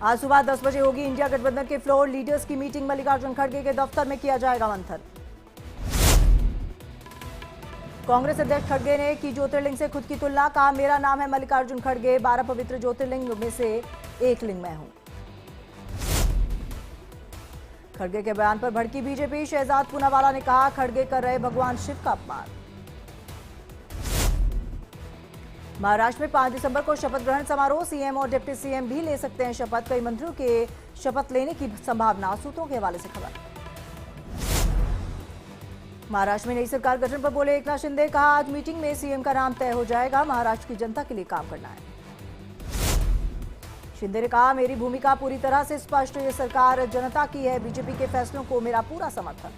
आज सुबह 10 बजे होगी इंडिया गठबंधन के फ्लोर लीडर्स की मीटिंग। मल्लिकार्जुन खड़गे के दफ्तर में किया जाएगा मंथन। कांग्रेस अध्यक्ष खड़गे ने की ज्योतिर्लिंग से खुद की तुलना। कहा, मेरा नाम है मल्लिकार्जुन खड़गे, 12 पवित्र ज्योतिर्लिंग में से एक लिंग मैं हूं। खड़गे के बयान पर भड़की बीजेपी। शहजाद पूनावाला ने कहा, खड़गे कर रहे भगवान शिव का अपमान। महाराष्ट्र में 5 दिसंबर को शपथ ग्रहण समारोह। सीएम और डिप्टी सीएम भी ले सकते हैं शपथ। कई मंत्रियों के शपथ लेने की संभावना। सूत्रों के हवाले से खबर। महाराष्ट्र में नई सरकार गठन पर बोले एकनाथ शिंदे। कहा, आज मीटिंग में सीएम का नाम तय हो जाएगा। महाराष्ट्र की जनता के लिए काम करना है। शिंदे ने कहा, मेरी भूमिका पूरी तरह से स्पष्ट। ये सरकार जनता की है। बीजेपी के फैसलों को मेरा पूरा समर्थन।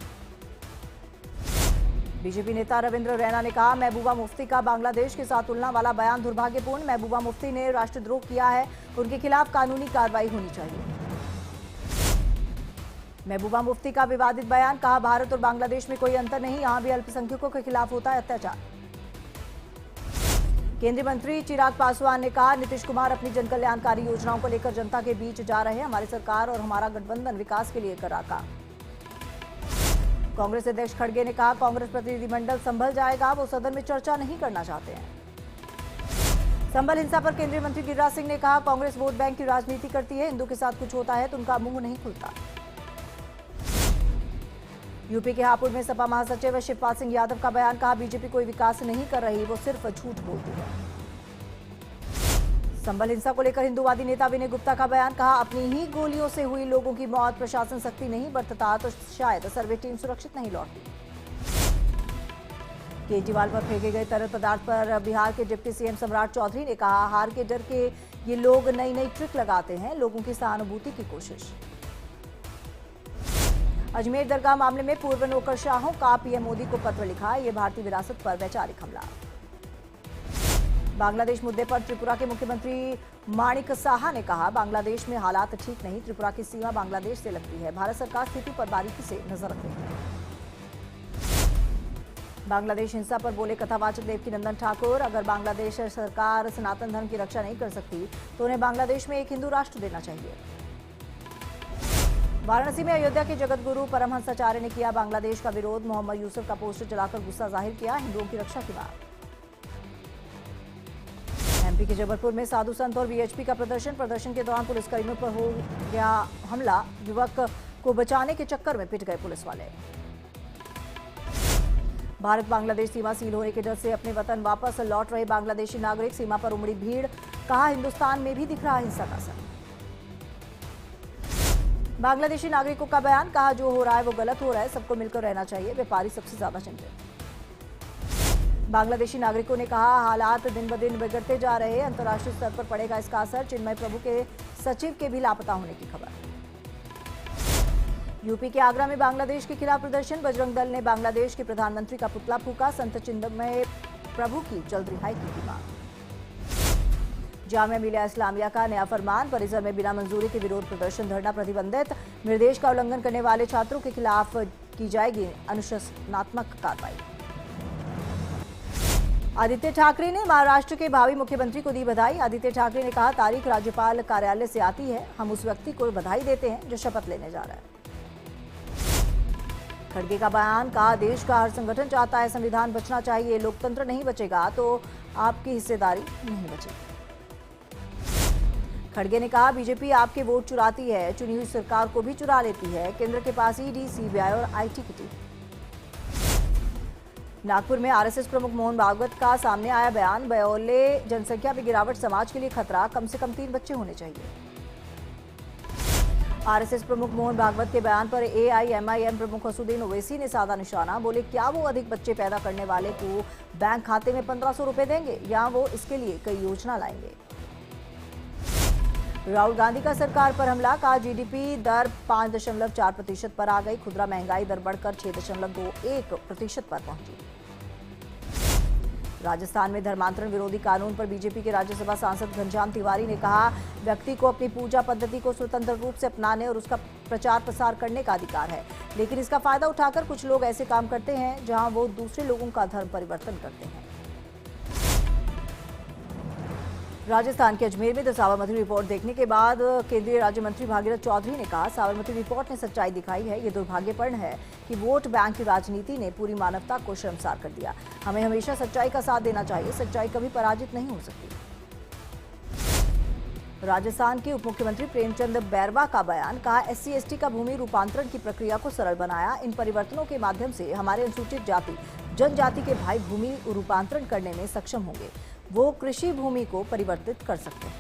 बीजेपी नेता रविंद्र रैना ने कहा, महबूबा मुफ्ती का बांग्लादेश के साथ तुलना वाला बयान दुर्भाग्यपूर्ण। महबूबा मुफ्ती ने राष्ट्रद्रोह किया है, उनके खिलाफ कानूनी कार्रवाई होनी चाहिए। महबूबा मुफ्ती का विवादित बयान। कहा, भारत और बांग्लादेश में कोई अंतर नहीं, यहां भी अल्पसंख्यकों के खिलाफ होता है अत्याचार। केंद्रीय मंत्री चिराग पासवान ने कहा, नीतीश कुमार अपनी जनकल्याणकारी योजनाओं को लेकर जनता के बीच जा रहे हैं। हमारी सरकार और हमारा गठबंधन विकास के लिए कर रहा काम। कांग्रेस अध्यक्ष खड़गे ने कहा, कांग्रेस प्रतिनिधिमंडल संभल जाएगा, वो सदन में चर्चा नहीं करना चाहते हैं। संभल हिंसा पर केंद्रीय मंत्री गिरिराज सिंह ने कहा, कांग्रेस वोट बैंक की राजनीति करती है। हिंदू के साथ कुछ होता है तो उनका मुंह नहीं खुलता। यूपी के हापुड़ में सपा महासचिव शिवपाल सिंह यादव का बयान। कहा, बीजेपी कोई विकास नहीं कर रही, वो सिर्फ झूठ बोलती है। संभल हिंसा को लेकर हिंदूवादी नेता विनय गुप्ता का बयान। कहा, अपनी ही गोलियों से हुई लोगों की मौत प्रशासन सख्ती नहीं बरतता तो शायद सर्वे टीम सुरक्षित नहीं लौटती। केजरीवाल पर फेंके गए तरल पदार्थ पर बिहार के डिप्टी सीएम सम्राट चौधरी ने कहा, हार के डर के ये लोग नई नई ट्रिक लगाते हैं, लोगों की सहानुभूति की कोशिश। अजमेर दरगाह मामले में पूर्व नौकरशाहों का पीएम मोदी को पत्र लिखा। ये भारतीय विरासत पर वैचारिक हमला। बांग्लादेश मुद्दे पर त्रिपुरा के मुख्यमंत्री माणिक साहा ने कहा, बांग्लादेश में हालात ठीक नहीं, त्रिपुरा की सीमा बांग्लादेश से लगती है। भारत सरकार स्थिति पर बारीकी से नजर रख रही है। बांग्लादेश हिंसा पर बोले कथावाचक देवकीनंदन ठाकुर। अगर बांग्लादेश सरकार सनातन धर्म की रक्षा नहीं कर सकती तो उन्हें बांग्लादेश में एक हिंदू राष्ट्र देना चाहिए। वाराणसी में अयोध्या के जगत गुरु परमहंसाचार्य ने किया बांग्लादेश का विरोध। मोहम्मद यूसुफ का पोस्टर जलाकर गुस्सा जाहिर किया। हिंदुओं की रक्षा की बात। एमपी के जबलपुर में साधु संत और वीएचपी का प्रदर्शन के दौरान पुलिसकर्मियों पर हो गया हमला। युवक को बचाने के चक्कर में पिट गए पुलिस वाले। भारत बांग्लादेश सीमा सील होने के डर से अपने वतन वापस लौट रहे बांग्लादेशी नागरिक। सीमा पर उमड़ी भीड़। कहा, हिंदुस्तान में भी दिख रहा हिंसा का असर। बांग्लादेशी नागरिकों का बयान। कहा, जो हो रहा है वो गलत हो रहा है, सबको मिलकर रहना चाहिए। व्यापारी सबसे ज्यादा चिंतित। बांग्लादेशी नागरिकों ने कहा, हालात दिन ब दिन बिगड़ते जा रहे हैं, अंतर्राष्ट्रीय स्तर पर पड़ेगा इसका असर। चिन्मय प्रभु के सचिव के भी लापता होने की खबर। यूपी के आगरा में बांग्लादेश के खिलाफ प्रदर्शन। बजरंग दल ने बांग्लादेश के प्रधानमंत्री का पुतला फूंका। संत चिन्मय प्रभु की जल्द रिहाई की मांग। जामिया मिलिया इस्लामिया का नया फरमान। परिसर में बिना मंजूरी के विरोध प्रदर्शन धरना प्रतिबंधित। निर्देश का उल्लंघन करने वाले छात्रों के खिलाफ की जाएगी अनुशासनात्मक कार्रवाई। आदित्य ठाकरे ने महाराष्ट्र के भावी मुख्यमंत्री को दी बधाई। आदित्य ठाकरे ने कहा, तारीख राज्यपाल कार्यालय से आती है, हम उस व्यक्ति को बधाई देते हैं जो शपथ लेने जा रहा है। खड़गे का बयान। कहा, देश का हर संगठन चाहता है संविधान बचना चाहिए, लोकतंत्र नहीं बचेगा तो आपकी हिस्सेदारी नहीं बचेगी। खड़गे ने कहा, बीजेपी आपके वोट चुराती है, चुनी हुई सरकार को भी चुरा लेती है। केंद्र के पास ईडी, सीबीआई और आईटी की टीम। नागपुर में आरएसएस प्रमुख मोहन भागवत का सामने आया बयान। बयोले जनसंख्या में गिरावट समाज के लिए खतरा, कम से कम 3 बच्चे होने चाहिए। आरएसएस प्रमुख मोहन भागवत के बयान पर एआईएमआईएम प्रमुख असुद्दीन ओवैसी ने साधा निशाना। बोले, क्या वो अधिक बच्चे पैदा करने वाले को बैंक खाते में 1500 रुपए देंगे या वो इसके लिए कई योजना लाएंगे। राहुल गांधी का सरकार पर हमला। कहा, जीडीपी दर 5.4% पर आ गई। खुदरा महंगाई दर बढ़कर 6.21% पर पहुंची। राजस्थान में धर्मांतरण विरोधी कानून पर बीजेपी के राज्यसभा सांसद घनश्याम तिवारी ने कहा, व्यक्ति को अपनी पूजा पद्धति को स्वतंत्र रूप से अपनाने और उसका प्रचार प्रसार करने का अधिकार है, लेकिन इसका फायदा उठाकर कुछ लोग ऐसे काम करते हैं जहां वो दूसरे लोगों का धर्म परिवर्तन करते हैं। राजस्थान के अजमेर में साबरमती रिपोर्ट देखने के बाद केंद्रीय राज्य मंत्री भागीरथ चौधरी ने कहा, साबरमती रिपोर्ट ने सच्चाई दिखाई है। ये दुर्भाग्यपूर्ण है कि वोट बैंक की राजनीति ने पूरी मानवता को शर्मसार कर दिया। हमें हमेशा सच्चाई का साथ देना चाहिए। सच्चाई कभी पराजित नहीं हो सकती। राजस्थान के उप मुख्यमंत्री प्रेमचंद बैरवा का बयान, कहा SC/ST का भूमि रूपांतरण की प्रक्रिया को सरल बनाया। इन परिवर्तनों के माध्यम से हमारे अनुसूचित जाति जनजाति के भाई भूमि रूपांतरण करने में सक्षम होंगे। वो कृषि भूमि को परिवर्तित कर सकते हैं।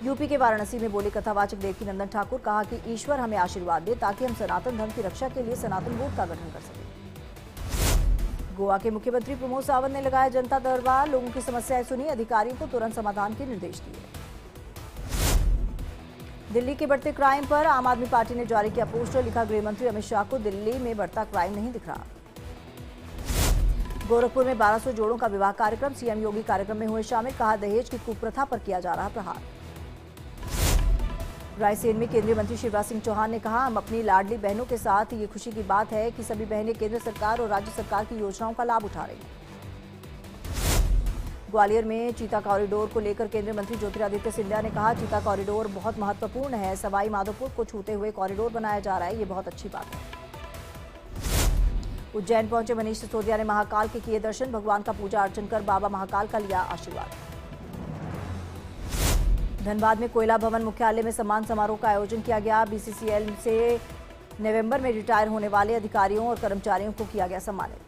यूपी के वाराणसी में बोले कथावाचक देवकी नंदन ठाकुर, कहा कि ईश्वर हमें आशीर्वाद दे ताकि हम सनातन धर्म की रक्षा के लिए सनातन बोर्ड का गठन कर सकें। गोवा के मुख्यमंत्री प्रमोद सावंत ने लगाया जनता दरबार, लोगों की समस्याएं सुनी, अधिकारियों को तुरंत समाधान के निर्देश दिए। दिल्ली के बढ़ते क्राइम पर आम आदमी पार्टी ने जारी किया पोस्टर, लिखा गृह मंत्री अमित शाह को दिल्ली में बढ़ता क्राइम नहीं दिख रहा। गोरखपुर में 1200 जोड़ों का विवाह कार्यक्रम, सीएम योगी कार्यक्रम में हुए शामिल, कहा दहेज की कुप्रथा पर किया जा रहा प्रहार। रायसेन में केंद्रीय मंत्री शिवराज सिंह चौहान ने कहा, हम अपनी लाडली बहनों के साथ, ये खुशी की बात है कि सभी बहनें केंद्र सरकार और राज्य सरकार की योजनाओं का लाभ उठा रही हैं। ग्वालियर में चीता कॉरिडोर को लेकर केंद्रीय मंत्री ज्योतिरादित्य सिंधिया ने कहा, चीता कॉरिडोर बहुत महत्वपूर्ण है। सवाई माधोपुर को छूते हुए कॉरिडोर बनाया जा रहा है, ये बहुत अच्छी बात है। उज्जैन पहुंचे मनीष सिसोदिया ने महाकाल के किए दर्शन, भगवान का पूजा अर्चन कर बाबा महाकाल का लिया आशीर्वाद। धनबाद में कोयला भवन मुख्यालय में सम्मान समारोह का आयोजन किया गया। BCCL से नवंबर में रिटायर होने वाले अधिकारियों और कर्मचारियों को किया गया सम्मानित।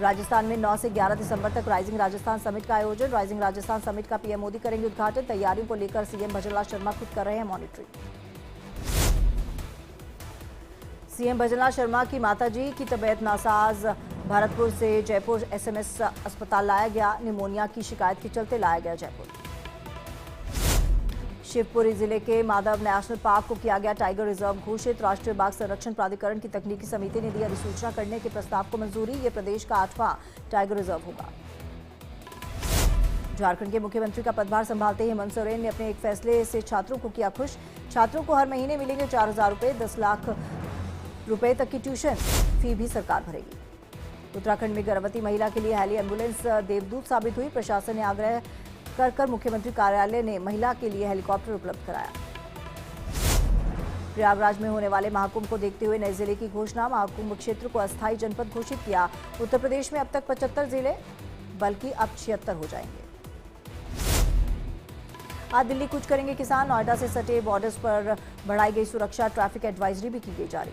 राजस्थान में 9 से 11 दिसंबर तक राइजिंग राजस्थान समिट का आयोजन। राइजिंग राजस्थान समिट का PM मोदी करेंगे उद्घाटन। तैयारियों को लेकर CM भजनलाल शर्मा खुद कर रहे हैं मॉनिटरिंग। CM भजनलाल शर्मा की माताजी की तबीयत नासाज, भरतपुर से जयपुर SMS अस्पताल लाया गया। निमोनिया की शिकायत के चलते लाया गया जयपुर। शिवपुरी जिले के माधव नेशनल पार्क को किया गया टाइगर रिजर्व घोषित। राष्ट्रीय बाघ संरक्षण प्राधिकरण की तकनीकी समिति ने दी अधिसूचना करने के प्रस्ताव को मंजूरी। ये प्रदेश का 8वां टाइगर रिजर्व होगा। झारखंड के मुख्यमंत्री का पदभार संभालते ही हेमंत सोरेन ने अपने एक फैसले से छात्रों को किया खुश। छात्रों को हर महीने मिलेंगे 4000 रुपए, 10 लाख रुपए तक की ट्यूशन फी भी सरकार भरेगी। उत्तराखंड में गर्भवती महिला के लिए हेली एम्बुलेंस देवदूत साबित हुई। प्रशासन ने आग्रह कर मुख्यमंत्री कार्यालय ने महिला के लिए हेलीकॉप्टर उपलब्ध कराया। प्रयागराज में होने वाले महाकुंभ को देखते हुए नए जिले की घोषणा, महाकुंभ क्षेत्र को अस्थायी जनपद घोषित किया। उत्तर प्रदेश में अब तक 75 जिले, बल्कि अब 76 हो जाएंगे। आज दिल्ली कूच करेंगे किसान। नोएडा से सटे बॉर्डर्स पर बढ़ाई गई सुरक्षा, ट्रैफिक एडवाइजरी भी की गई जारी।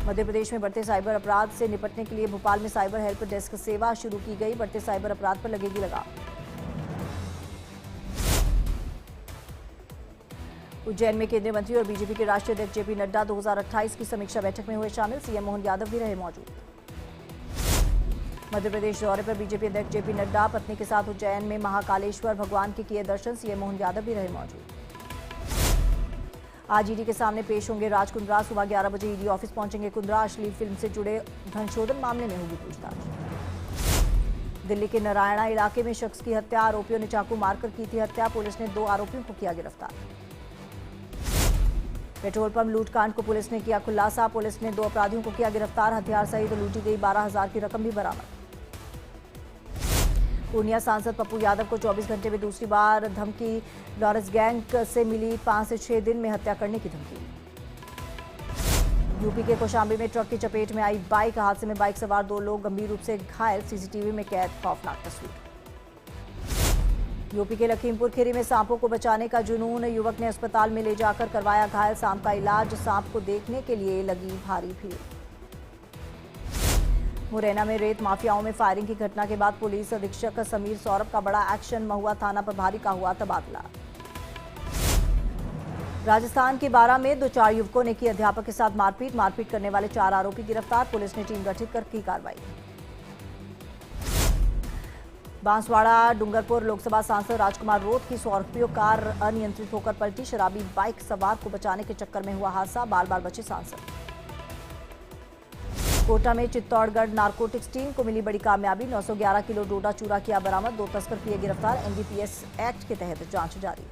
मध्य प्रदेश में बढ़ते साइबर अपराध से निपटने के लिए भोपाल में साइबर हेल्प डेस्क सेवा शुरू की गई। बढ़ते साइबर अपराध पर लगेगी लगाम। उज्जैन में केंद्रीय मंत्री और बीजेपी के राष्ट्रीय अध्यक्ष JP नड्डा 2028 की समीक्षा बैठक में हुए शामिल। CM मोहन यादव भी रहे मौजूद। मध्य प्रदेश दौरे पर बीजेपी अध्यक्ष JP नड्डा पत्नी के साथ उज्जैन में महाकालेश्वर भगवान के किए दर्शन। CM मोहन यादव भी रहे मौजूद। आज ED के सामने पेश होंगे राज कुंद्रा। सुबह 11 बजे ED ऑफिस पहुंचेंगे कुंद्रा। अश्लील फिल्म से जुड़े धनशोधन मामले में होगी पूछताछ। दिल्ली के नारायणा इलाके में शख्स की हत्या, आरोपियों ने चाकू मारकर की थी हत्या। पुलिस ने 2 आरोपियों को किया गिरफ्तार। पेट्रोल पंप लूटकांड को पुलिस ने किया खुलासा। पुलिस ने 2 अपराधियों को किया गिरफ्तार। हथियार सहित लूटी गई 12,000 की रकम भी बरामद। पूर्णिया सांसद पप्पू यादव को 24 घंटे में दूसरी बार धमकी। लॉरेंस गैंग से मिली 5 से 6 दिन में हत्या करने की धमकी। यूपी के कौशाम्बी में ट्रक की चपेट में आई बाइक। हादसे में बाइक सवार 2 लोग गंभीर रूप से घायल। CCTV में कैद खौफनाक तस्वीर। यूपी के लखीमपुर खीरी में सांपों को बचाने का जुनून। युवक ने अस्पताल में ले जाकर करवाया घायल सांप का इलाज। सांप को देखने के लिए लगी भारी भीड़। मुरैना में रेत माफियाओं में फायरिंग की घटना के बाद पुलिस अधीक्षक समीर सौरभ का बड़ा एक्शन। महुआ थाना प्रभारी का हुआ तबादला। राजस्थान के बारां में 2-4 युवकों ने की अध्यापक के साथ मारपीट। मारपीट करने वाले 4 आरोपी गिरफ्तार। पुलिस ने टीम गठित कर की कार्रवाई। बांसवाड़ा डूंगरपुर लोकसभा सांसद राजकुमार रोत की स्कॉर्पियो कार अनियंत्रित होकर पलटी। शराबी बाइक सवार को बचाने के चक्कर में हुआ हादसा। बाल बाल बचे सांसद। कोटा में चित्तौड़गढ़ नारकोटिक्स टीम को मिली बड़ी कामयाबी। 911 किलो डोडा चूरा किया बरामद। 2 तस्कर किए गिरफ्तार। NDPS एक्ट के तहत जांच जारी।